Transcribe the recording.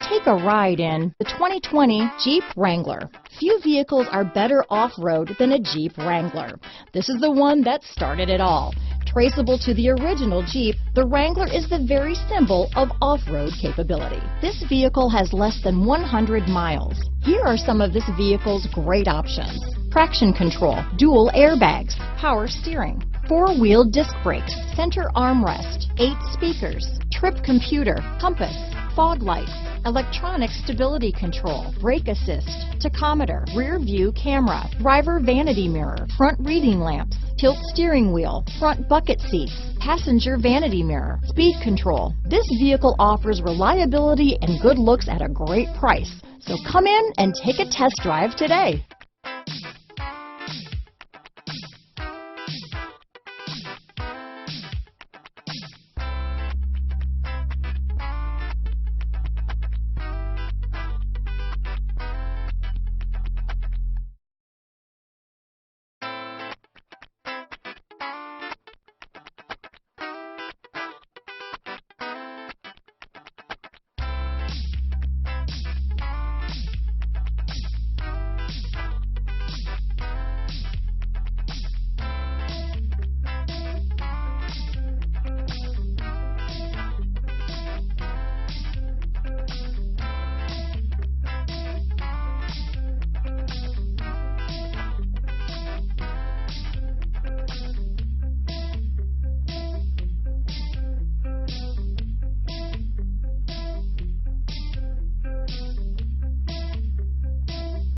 Take a ride in the 2020 Jeep Wrangler. Few vehicles are better off-road than a Jeep Wrangler. This is the one that started it all. Traceable to the original Jeep, the Wrangler is the very symbol of off-road capability. This vehicle has less than 100 miles. Here are some of this vehicle's great options: traction control, dual airbags, power steering, four-wheel disc brakes, center armrest, 8 speakers, trip computer, compass, fog lights, electronic stability control, brake assist, tachometer, rear view camera, driver vanity mirror, front reading lamps, tilt steering wheel, front bucket seats, passenger vanity mirror, speed control. This vehicle offers reliability and good looks at a great price. So come in and take a test drive today.